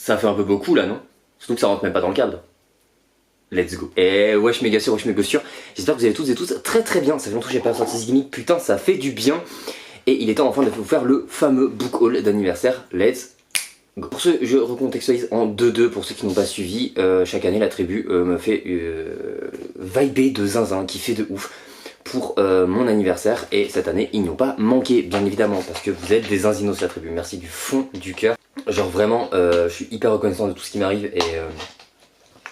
Ça fait un peu beaucoup là, non? Surtout que ça rentre même pas dans le cadre. Let's go. Et wesh méga sûr, j'espère que vous allez toutes et tous très très bien. Ça fait longtemps que j'ai pas sorti ce gimmick, putain ça fait du bien. Et il est temps enfin de vous faire le fameux book haul d'anniversaire. Let's go. Pour ce, je recontextualise en 2-2 pour ceux qui n'ont pas suivi. Chaque année la tribu me fait vibrer de zinzin, qui fait de ouf pour mon anniversaire. Et cette année ils n'ont pas manqué bien évidemment parce que vous êtes des zinzinos la tribu. Merci du fond du cœur. Genre vraiment je suis hyper reconnaissant de tout ce qui m'arrive et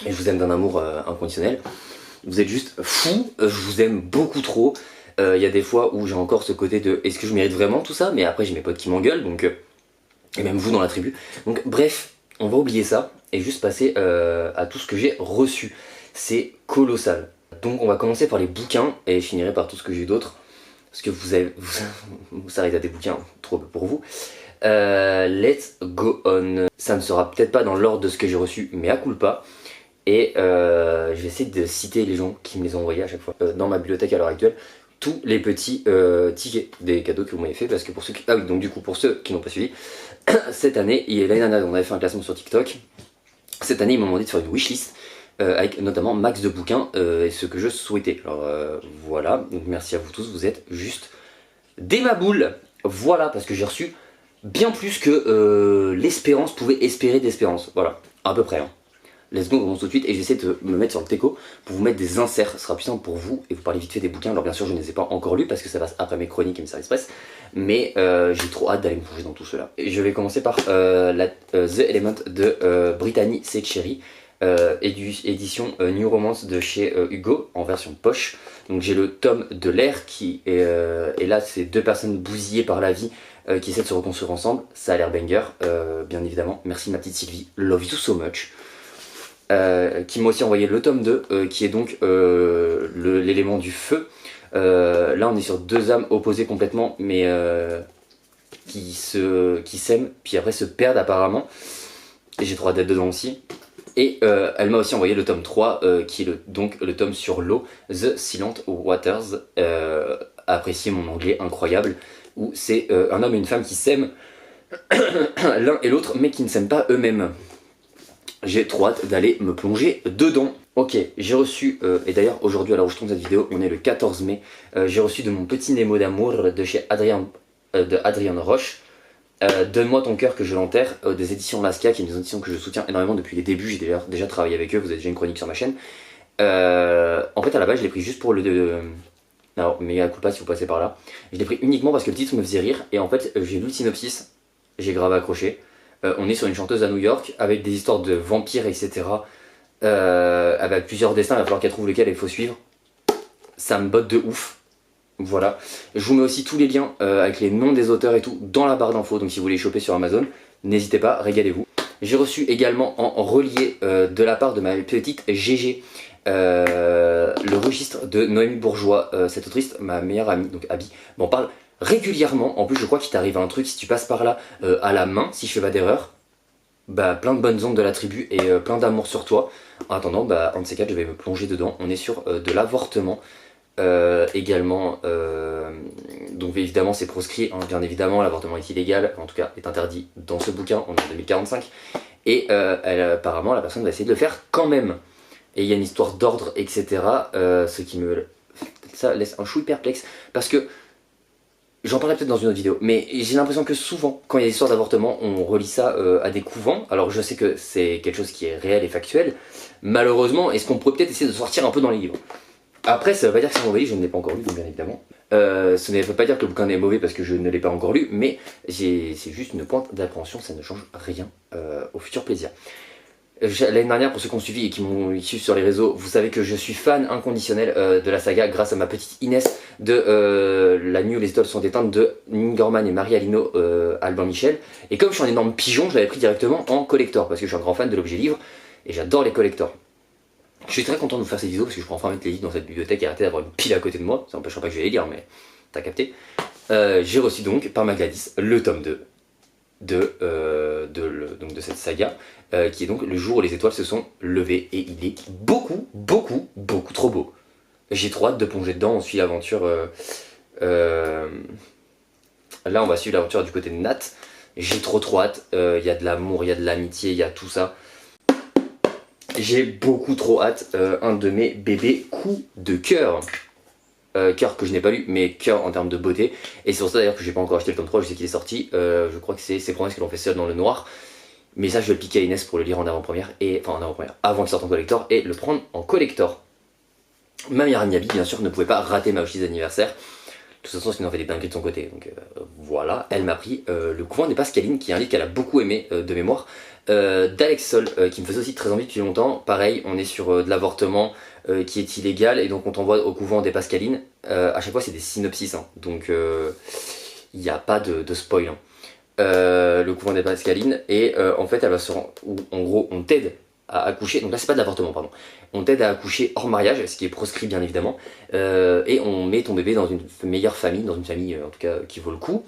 je vous aime d'un amour inconditionnel. Vous êtes juste fous, je vous aime beaucoup trop. Il y a des fois où j'ai encore ce côté de est-ce que je mérite vraiment tout ça, mais après j'ai mes potes qui m'engueulent, donc et même vous dans la tribu. Donc bref, on va oublier ça et juste passer à tout ce que j'ai reçu. C'est colossal. Donc on va commencer par les bouquins et je finirai par tout ce que j'ai eu d'autre. Parce que vous s'arrêtez à des bouquins, trop peu pour vous. Let's go on. Ça ne sera peut-être pas dans l'ordre de ce que j'ai reçu, mais à culpa. Et je vais essayer de citer les gens qui me les ont envoyés à chaque fois dans ma bibliothèque à l'heure actuelle. Tous les petits tickets des cadeaux que vous m'avez fait, parce que pour ceux qui... Ah oui, donc du coup pour ceux qui n'ont pas suivi, cette année, l'année dernière on avait fait un classement sur TikTok. Cette année ils m'ont demandé de faire une wishlist avec notamment max de bouquins et ce que je souhaitais. Alors voilà, donc merci à vous tous, vous êtes juste des maboules. Voilà, parce que j'ai reçu bien plus que l'espérance pouvait espérer d'espérance. Voilà, à peu près. Hein. Let's go, on commence tout de suite et j'essaie de me mettre sur le teco pour vous mettre des inserts, ce sera plus simple pour vous et vous parler vite fait des bouquins. Alors bien sûr je ne les ai pas encore lus parce que ça passe après mes chroniques et mes services presse, mais j'ai trop hâte d'aller me plonger dans tout cela. Et je vais commencer par The Element de Brittany Seccheri, édition New Romance de chez Hugo en version poche. Donc j'ai le tome de l'air qui est et là c'est deux personnes bousillées par la vie qui essaient de se reconstruire ensemble. Ça a l'air banger, bien évidemment. Merci ma petite Sylvie, love you so much. Qui m'a aussi envoyé le tome 2 qui est donc l'élément du feu. Là on est sur deux âmes opposées complètement mais qui s'aiment puis après se perdent apparemment et j'ai trop hâte d'être dedans aussi. Et elle m'a aussi envoyé le tome 3 qui est donc le tome sur l'eau, The Silent Waters. Appréciez mon anglais incroyable où c'est un homme et une femme qui s'aiment l'un et l'autre mais qui ne s'aiment pas eux-mêmes. J'ai trop hâte d'aller me plonger dedans. Ok, j'ai reçu, et d'ailleurs aujourd'hui à l'heure où je tourne cette vidéo, on est le 14 mai, j'ai reçu de mon petit Nemo d'amour de chez Adrien Roche, Donne-moi ton cœur que je l'enterre, des éditions Lasca, qui est une édition que je soutiens énormément depuis les débuts, j'ai déjà travaillé avec eux, vous avez déjà une chronique sur ma chaîne. En fait à la base je l'ai pris juste pour alors méga culpa si vous passez par là, je l'ai pris uniquement parce que le titre me faisait rire, et en fait j'ai lu le synopsis, j'ai grave accroché. On est sur une chanteuse à New York avec des histoires de vampires etc. Avec plusieurs destins, il va falloir qu'elle trouve lequel il faut suivre. Ça me botte de ouf. Voilà. Je vous mets aussi tous les liens avec les noms des auteurs et tout dans la barre d'infos. Donc si vous voulez les choper sur Amazon, n'hésitez pas, régalez-vous. J'ai reçu également en relié de la part de ma petite GG le registre de Noémie Bourgeois. Cette autrice, ma meilleure amie, donc Abby, m'en parle régulièrement. En plus je crois qu'il t'arrive un truc si tu passes par là à la main, si je fais pas d'erreur. Bah plein de bonnes ondes de la tribu et plein d'amour sur toi. En attendant, bah un de ces quatre je vais me plonger dedans. On est sur de l'avortement également. Donc évidemment c'est proscrit, hein, bien évidemment l'avortement est illégal, en tout cas est interdit dans ce bouquin, on est en 2045. Et apparemment la personne va essayer de le faire quand même. Et il y a une histoire d'ordre etc. Ce qui me ça laisse un chouï perplexe parce que j'en parlerai peut-être dans une autre vidéo, mais j'ai l'impression que souvent, quand il y a des histoires d'avortement, on relie ça à des couvents. Alors je sais que c'est quelque chose qui est réel et factuel. Malheureusement, est-ce qu'on pourrait peut-être essayer de sortir un peu dans les livres? Après, ça veut pas dire que c'est mauvais, je ne l'ai pas encore lu, donc bien évidemment. Ce ne veut pas dire que le bouquin est mauvais parce que je ne l'ai pas encore lu, mais c'est juste une pointe d'appréhension, ça ne change rien au futur plaisir. L'année dernière, pour ceux qui ont suivi et qui m'ont suivi sur les réseaux, vous savez que je suis fan inconditionnel de la saga grâce à ma petite Inès de La nuit où les étoiles sont éteintes de Ningerman et Marie Alino, Albin Michel. Et comme je suis un énorme pigeon, je l'avais pris directement en collector parce que je suis un grand fan de l'objet livre et j'adore les collectors. Je suis très content de vous faire ces vidéos parce que je peux enfin mettre les livres dans cette bibliothèque et arrêter d'avoir une pile à côté de moi. Ça n'empêchera pas que je vais les lire, mais t'as capté. J'ai reçu donc par ma Gladys le tome 2 donc de cette saga qui est donc le jour où les étoiles se sont levées et il est beaucoup trop beau. J'ai trop hâte de plonger dedans, on suit l'aventure là on va suivre l'aventure du côté de Nat J'ai trop hâte, il y a de l'amour, il y a de l'amitié, il y a tout ça. J'ai beaucoup trop hâte, un de mes bébés coups de cœur. Cœur que je n'ai pas lu, mais cœur en termes de beauté. Et c'est pour ça d'ailleurs que j'ai pas encore acheté le tome 3, je sais qu'il est sorti. Je crois que c'est Promesses qui l'ont fait seul dans le noir. Mais ça je vais le piquer à Inès pour le lire en avant-première, enfin en avant-première, avant qu'il sorte en collector, et le prendre en collector. Ma meilleure amie Abby, bien sûr, ne pouvait pas rater ma hostise d'anniversaire. De toute façon, ce qu'il en fait des dingueries de son côté. Donc voilà, elle m'a pris Le Couvent des Pascalines, qui est un livre qu'elle a beaucoup aimé de mémoire, d'Alex Sol, qui me faisait aussi très envie depuis longtemps. Pareil, on est sur de l'avortement qui est illégal, et donc on t'envoie au Couvent des Pascalines. À chaque fois, c'est des synopsis, hein, donc il n'y a pas de spoil. Hein. Le Couvent des Pascalines, et en fait, elle va se rendre. En gros, on t'aide à accoucher, donc là c'est pas de l'avortement, pardon, on t'aide à accoucher hors mariage, ce qui est proscrit bien évidemment, et on met ton bébé dans une meilleure famille, dans une famille en tout cas qui vaut le coup,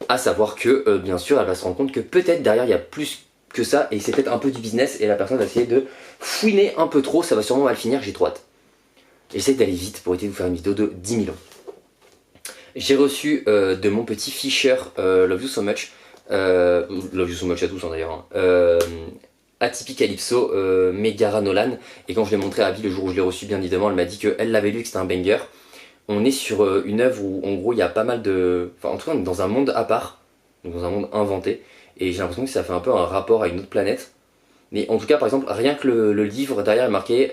à savoir que bien sûr elle va se rendre compte que peut-être derrière il y a plus que ça, et c'est peut-être un peu du business, et la personne va essayer de fouiner un peu trop, ça va sûrement mal finir, j'ai trop hâte. J'essaie d'aller vite pour essayer de vous faire une vidéo de 10 000 ans. J'ai reçu de mon petit Fisher Love You So Much, Love You So Much à tous hein, d'ailleurs, Atypique Calypso, Megara Nolan, et quand je l'ai montré à Abby le jour où je l'ai reçu, bien évidemment, elle m'a dit qu'elle l'avait lu et que c'était un banger. On est sur une œuvre où en gros il y a pas mal de. Enfin, en tout cas, on est dans un monde à part, donc dans un monde inventé, et j'ai l'impression que ça fait un peu un rapport à une autre planète. Mais en tout cas, par exemple, rien que le livre derrière est marqué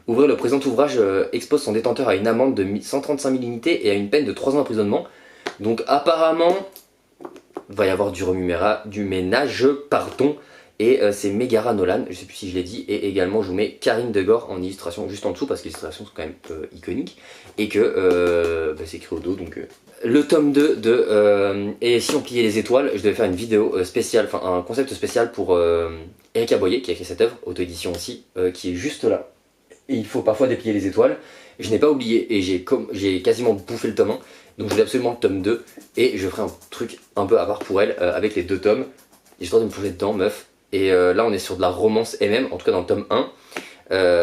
Ouvrir le présent ouvrage expose son détenteur à une amende de 135 000 unités et à une peine de 3 ans d'emprisonnement. Donc apparemment, il va y avoir du ménage, pardon. Et c'est Megara Nolan, je sais plus si je l'ai dit, et également je vous mets Karine Degor en illustration juste en dessous parce que les illustrations sont quand même iconiques, et que c'est écrit au dos, donc le tome 2 de Et si on pliait les étoiles, je devais faire une vidéo spéciale, enfin un concept spécial pour Erika Boyer qui a écrit cette œuvre, auto-édition aussi, qui est juste là. Et il faut parfois déplier les étoiles, je n'ai pas oublié, et j'ai quasiment bouffé le tome 1, donc je voulais absolument le tome 2, et je ferai un truc un peu à part pour elle, avec les deux tomes, histoire de me plonger dedans, meuf. Et là on est sur de la romance MM, en tout cas dans le tome 1,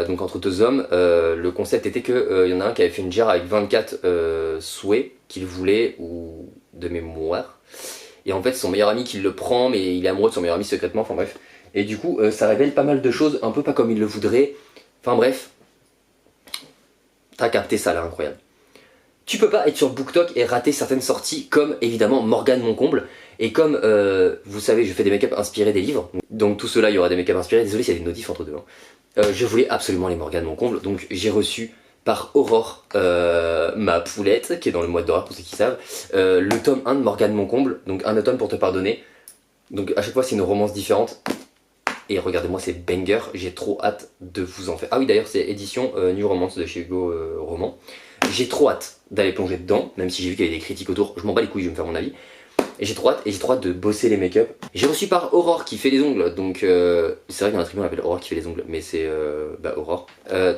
donc entre deux hommes. Le concept était qu'il y en a un qui avait fait une jarre avec 24 souhaits qu'il voulait, ou de mémoire. Et en fait son meilleur ami qui le prend, mais il est amoureux de son meilleur ami secrètement, enfin bref. Et du coup ça révèle pas mal de choses, un peu pas comme il le voudrait. Enfin bref, t'as capté ça là, incroyable. Tu peux pas être sur BookTok et rater certaines sorties, comme évidemment Morgane Moncomble. Et comme vous savez, je fais des make-up inspirés des livres, donc tout cela il y aura des make-up inspirés, désolé s'il y a des notifs entre deux. Hein. Je voulais absolument les Morgane Moncomble, donc j'ai reçu par Aurore, ma poulette, qui est dans le mois d'horreur pour ceux qui savent, le tome 1 de Morgane Moncomble, donc un automne pour te pardonner. Donc à chaque fois c'est une romance différente. Et regardez-moi ces bangers, j'ai trop hâte de vous en faire. Ah oui d'ailleurs c'est édition New Romance de chez Hugo Roman. J'ai trop hâte d'aller plonger dedans, même si j'ai vu qu'il y avait des critiques autour, je m'en bats les couilles, je vais me faire mon avis. Et j'ai trop hâte de bosser les make-up. J'ai reçu par Aurore qui fait les ongles, donc c'est vrai qu'il y a un tribunal qui s'appelle Aurore qui fait les ongles, mais c'est Aurore.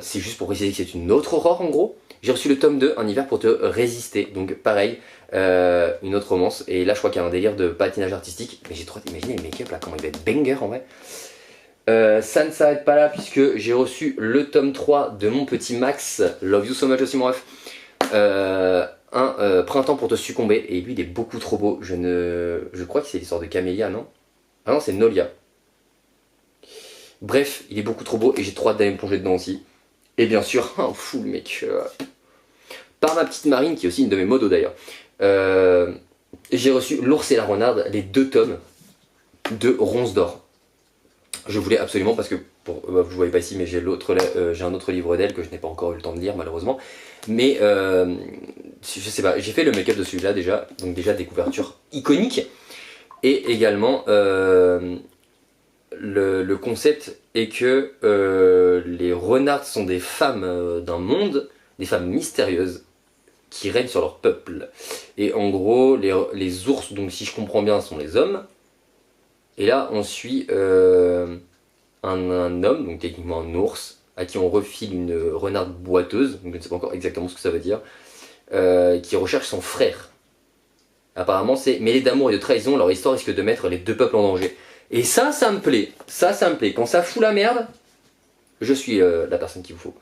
C'est juste pour préciser que c'est une autre Aurore en gros. J'ai reçu le tome 2, Un hiver pour te résister, donc pareil, une autre romance. Et là je crois qu'il y a un délire de patinage artistique, mais j'ai trop hâte d'imaginer le make-up là, comment il va être banger en vrai. Ça ne s'arrête pas là puisque j'ai reçu le tome 3 de mon petit Max, Love You So Much aussi mon ref. Printemps pour te succomber, et lui il est beaucoup trop beau, je crois que c'est l'histoire de Camélia, non? Ah non, c'est Nolia. Bref, il est beaucoup trop beau et j'ai trop hâte d'aller me plonger dedans aussi. Et bien sûr, un full make-up par ma petite Marine, qui est aussi une de mes modos d'ailleurs. J'ai reçu L'Ours et la Renarde, les 2 tomes de Ronce d'Or. Je voulais absolument, parce que, vous voyez pas ici, mais j'ai un autre livre d'elle que je n'ai pas encore eu le temps de lire malheureusement. Mais je sais pas, j'ai fait le make-up de celui-là déjà, donc déjà des couvertures iconiques. Et également, le concept est que les renards sont des femmes d'un monde, des femmes mystérieuses qui règnent sur leur peuple. Et en gros, les ours, donc si je comprends bien, sont les hommes. Et là, on suit un homme, donc techniquement un ours, à qui on refile une renarde boiteuse, donc je ne sais pas encore exactement ce que ça veut dire, qui recherche son frère. Apparemment, c'est mêlé d'amour et de trahison, leur histoire risque de mettre les 2 peuples en danger. Et ça me plaît. Ça me plaît. Quand ça fout la merde, je suis la personne qu'il vous faut.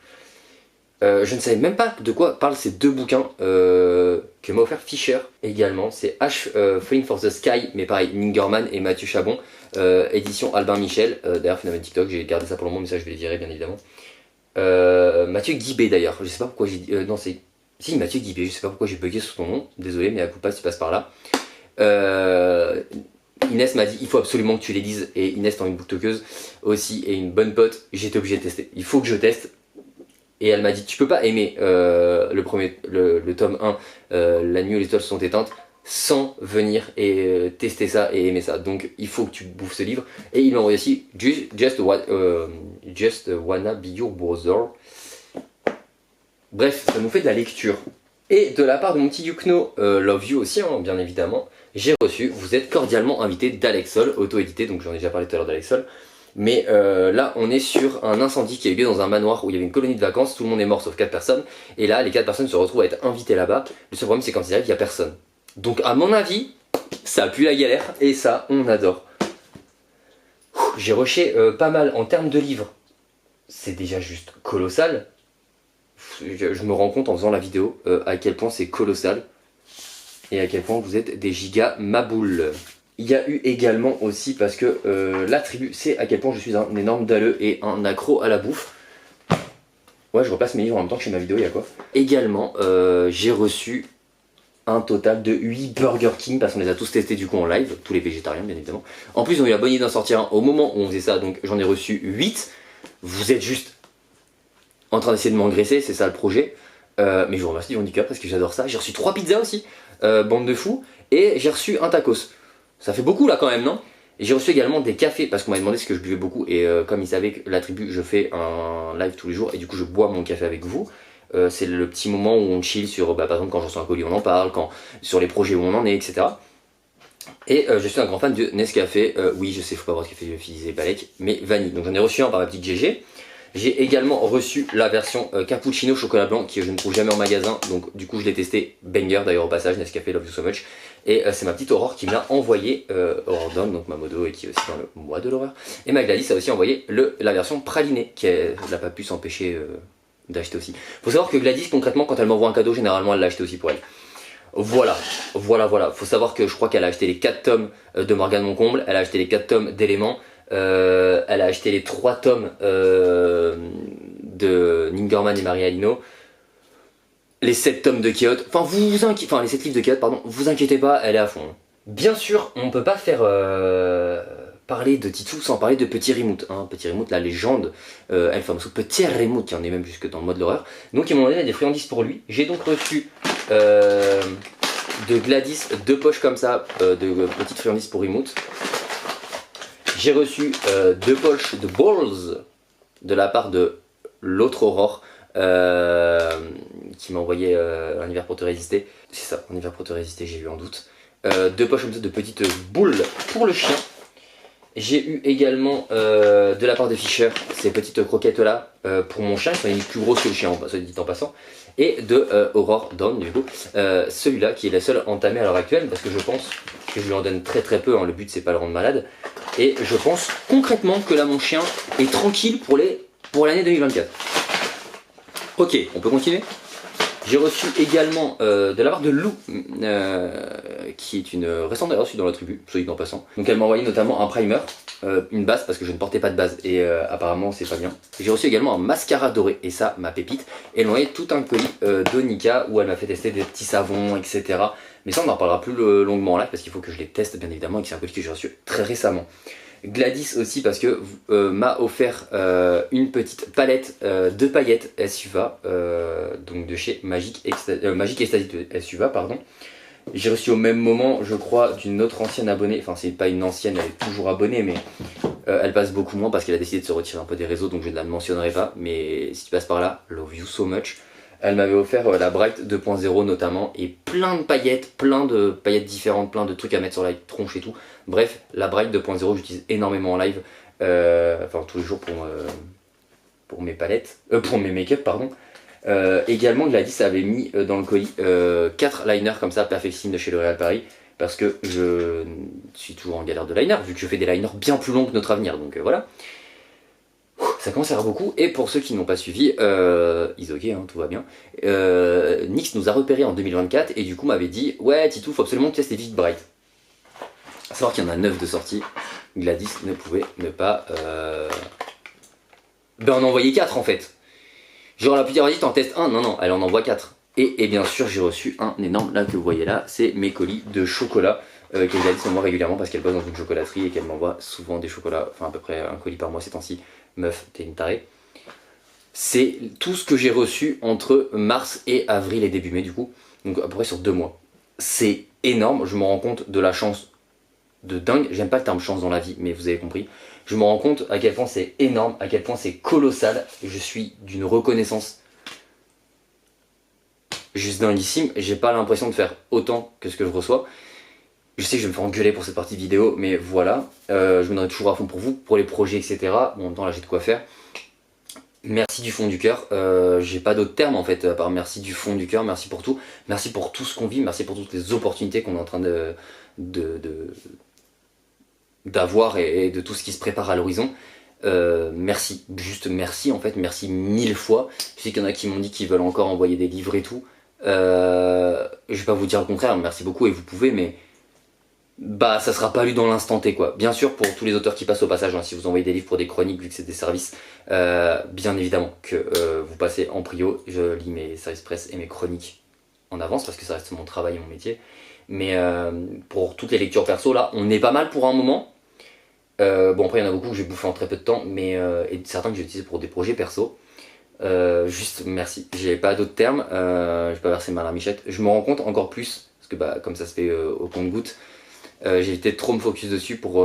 Je ne savais même pas de quoi parlent ces deux bouquins que m'a offert Fisher également. C'est Ash Falling for the Sky, mais pareil, Ningerman et Mathieu Chabon, édition Albin Michel. D'ailleurs, phénomène TikTok, j'ai gardé ça pour le moment, mais ça je vais les virer bien évidemment. Mathieu Guibé d'ailleurs, je sais pas pourquoi j'ai dit. Non, c'est. Si, Mathieu Guibé, je sais pas pourquoi j'ai bugué sur ton nom, désolé, mais à coup pas si tu passes par là. Inès m'a dit il faut absolument que tu les lises, et Inès étant une booktokeuse aussi et une bonne pote, j'étais obligé de tester. Il faut que je teste. Et elle m'a dit tu peux pas aimer le tome 1, La nuit où les étoiles sont éteintes, sans venir et tester ça et aimer ça. Donc il faut que tu bouffes ce livre. Et il m'a envoyé aussi Just Wanna Be Your Brother. Bref, ça nous fait de la lecture. Et de la part de mon petit Yukno, Love You aussi, hein, bien évidemment, j'ai reçu, vous êtes cordialement invité d'Alexol, auto-édité, donc j'en ai déjà parlé tout à l'heure d'Alexol. Mais là, on est sur un incendie qui a eu lieu dans un manoir où il y avait une colonie de vacances, tout le monde est mort sauf 4 personnes. Et là, les 4 personnes se retrouvent à être invitées là-bas. Le seul problème, c'est quand ils arrivent, il n'y a personne. Donc, à mon avis, ça pue la galère, et ça, on adore. J'ai rushé pas mal en termes de livres. C'est déjà juste colossal. Je me rends compte en faisant la vidéo à quel point c'est colossal. Et à quel point vous êtes des gigas maboules. Il y a eu également aussi, parce que la tribu sait à quel point je suis un énorme dalleux et un accro à la bouffe. Ouais, je repasse mes livres en même temps que je fais ma vidéo, il y a quoi. Également, j'ai reçu un total de 8 Burger King, parce qu'on les a tous testés du coup en live, tous les végétariens bien évidemment. En plus, on a eu la bonne idée d'en sortir un au moment où on faisait ça, donc j'en ai reçu 8. Vous êtes juste en train d'essayer de m'engraisser, c'est ça le projet. Mais je vous remercie du handicap parce que j'adore ça. J'ai reçu 3 pizzas aussi, bande de fous, et j'ai reçu un tacos. Ça fait beaucoup là quand même, non? Et j'ai reçu également des cafés parce qu'on m'a demandé ce que je buvais beaucoup, et comme ils savaient que la tribu, je fais un live tous les jours et du coup je bois mon café avec vous. C'est le petit moment où on chill sur, par exemple quand je reçois un colis on en parle, sur les projets où on en est, etc. Et je suis un grand fan de Nescafé, oui je sais, faut pas boire de café lyophilisé Balek, mais vanille. Donc j'en ai reçu un par ma petite GG. J'ai également reçu la version cappuccino chocolat blanc qui je ne trouve jamais en magasin, donc du coup je l'ai testé, banger d'ailleurs au passage, Nescafé Love You So Much. Et c'est ma petite Aurore qui me l'a envoyé, Aurore Dawn, donc ma modo et qui est aussi dans le mois de l'horreur. Et ma Gladys a aussi envoyé la version pralinée, qu'elle n'a pas pu s'empêcher d'acheter aussi. Faut savoir que Gladys concrètement quand elle m'envoie un cadeau, généralement elle l'a acheté aussi pour elle. Voilà. Faut savoir que je crois qu'elle a acheté les 4 tomes de Morgane Moncomble, elle a acheté les 4 tomes d'Éléments. Elle a acheté les 3 tomes de Ningerman et Maria Alino, les 7 tomes de Keyot, les 7 livres de Keyot, pardon, vous inquiétez pas, elle est à fond. Bien sûr, on peut pas faire parler de Titsou sans parler de Petit Rimout, hein. Petit Rimout, la légende, Petit Rimout, qui en est même jusque dans le mode de l'horreur. Donc ils m'ont donné des friandises pour lui. J'ai donc reçu de Gladys 2 poches comme ça, de petites friandises pour Rimout. J'ai reçu 2 poches de balls de la part de l'autre Aurore qui m'a envoyé un hiver pour te résister. C'est ça, un hiver pour te résister, j'ai eu un doute. 2 poches comme ça de petites boules pour le chien. J'ai eu également de la part de Fisher ces petites croquettes là pour mon chien, qui sont limite plus grosses que le chien, ça dit en passant. Et de Aurore Dawn du coup, celui-là qui est la seule entamée à l'heure actuelle parce que je pense que je lui en donne très peu, hein. Le but c'est pas le rendre malade. Et je pense concrètement que là mon chien est tranquille pour l'année 2024. Ok, on peut continuer. J'ai reçu également de la part de Lou, qui est une récente d'ailleurs reçue dans la tribu, soit dit en passant. Donc elle m'a envoyé notamment un primer, une base parce que je ne portais pas de base et apparemment c'est pas bien. J'ai reçu également un mascara doré et ça, ma pépite. Et elle m'a envoyé tout un colis d'Onika où elle m'a fait tester des petits savons, etc. Mais ça on en reparlera plus longuement là parce qu'il faut que je les teste bien évidemment et que c'est un colis que j'ai reçu très récemment. Gladys aussi parce que m'a offert une petite palette de paillettes SUVA, donc de chez Magic Ecstasy de SUVA, pardon. J'ai reçu au même moment, je crois, d'une autre ancienne abonnée, enfin c'est pas une ancienne, elle est toujours abonnée, mais elle passe beaucoup moins parce qu'elle a décidé de se retirer un peu des réseaux, donc je ne la mentionnerai pas, mais si tu passes par là, love you so much. Elle m'avait offert la Bright 2.0 notamment, et plein de paillettes différentes, plein de trucs à mettre sur la tronche et tout. Bref, la Bright 2.0 j'utilise énormément en live, enfin tous les jours pour mes palettes, pour mes make-up pardon. Également Gladys avait mis dans le colis 4 liners comme ça, Perfectissime de chez L'Oréal Paris, parce que je suis toujours en galère de liner, vu que je fais des liners bien plus longs que notre avenir, donc voilà. Ça commence à faire beaucoup. Et pour ceux qui n'ont pas suivi, ils ok, hein, tout va bien. Nyx nous a repéré en 2024 et du coup m'avait dit ouais Titou, faut absolument que tu testes les Vivid Bright. À savoir qu'il y en a 9 de sortie. Gladys ne pouvait ne pas... Ben on en envoyait 4 en fait. Genre la petite vas-y t'en testes un, non, elle en envoie 4. Et bien sûr j'ai reçu un énorme, là que vous voyez là, c'est mes colis de chocolat que Gladys m'envoie régulièrement parce qu'elle bosse dans une chocolaterie et qu'elle m'envoie souvent des chocolats, enfin à peu près un colis par mois ces temps-ci. Meuf, t'es une tarée. C'est tout ce que j'ai reçu entre mars et avril et début mai du coup, donc à peu près sur 2 mois. C'est énorme, je me rends compte de la chance de dingue, j'aime pas le terme chance dans la vie, mais vous avez compris. Je me rends compte à quel point c'est énorme, à quel point c'est colossal, je suis d'une reconnaissance juste dinguissime, j'ai pas l'impression de faire autant que ce que je reçois. Je sais que je vais me faire engueuler pour cette partie vidéo, mais voilà, je me donnerai toujours à fond pour vous, pour les projets, etc. Bon, en même temps là j'ai de quoi faire. Merci du fond du cœur, j'ai pas d'autres termes en fait, à part merci du fond du cœur, merci pour tout. Merci pour tout ce qu'on vit, merci pour toutes les opportunités qu'on est en train d'avoir et de tout ce qui se prépare à l'horizon. Merci, juste merci en fait, merci 1000 fois. Je sais qu'il y en a qui m'ont dit qu'ils veulent encore envoyer des livres et tout. Je vais pas vous dire le contraire, merci beaucoup et vous pouvez, mais bah ça sera pas lu dans l'instant T quoi. Bien sûr pour tous les auteurs qui passent au passage, hein, si vous envoyez des livres pour des chroniques vu que c'est des services, bien évidemment que vous passez en prio. Je lis mes services presse et mes chroniques en avance parce que ça reste mon travail et mon métier. Mais pour toutes les lectures perso là, on est pas mal pour un moment. Bon après il y en a beaucoup que j'ai bouffé en très peu de temps, mais et certains que j'ai utilisés pour des projets perso. Juste merci, j'ai pas d'autres termes, je vais pas verser ma larmichette. Je me rends compte encore plus, parce que bah, comme ça se fait au compte-gouttes, j'ai évité de trop me focus dessus pour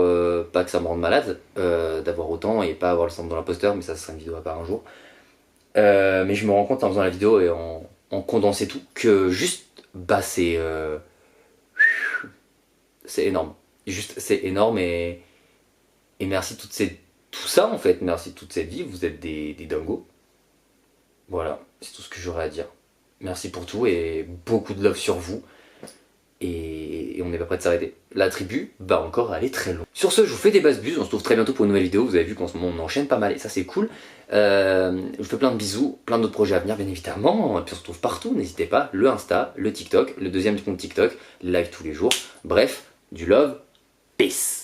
pas que ça me rende malade, d'avoir autant et pas avoir le syndrome de l'imposteur, mais ça sera une vidéo à part un jour. Mais je me rends compte en faisant la vidéo et en condensant tout que juste bah c'est énorme. Juste c'est énorme et merci tout ça en fait, merci toute cette vie, vous êtes des dingos. Voilà, c'est tout ce que j'aurais à dire. Merci pour tout et beaucoup de love sur vous. Et on n'est pas prêt de s'arrêter. La tribu va encore aller très loin. Sur ce, je vous fais des basses buses. On se retrouve très bientôt pour une nouvelle vidéo. Vous avez vu qu'en ce moment on enchaîne pas mal et ça c'est cool. Je vous fais plein de bisous, plein d'autres projets à venir bien évidemment. Et puis on se retrouve partout, n'hésitez pas. Le Insta, le TikTok, le deuxième compte TikTok, live tous les jours. Bref, du love, peace.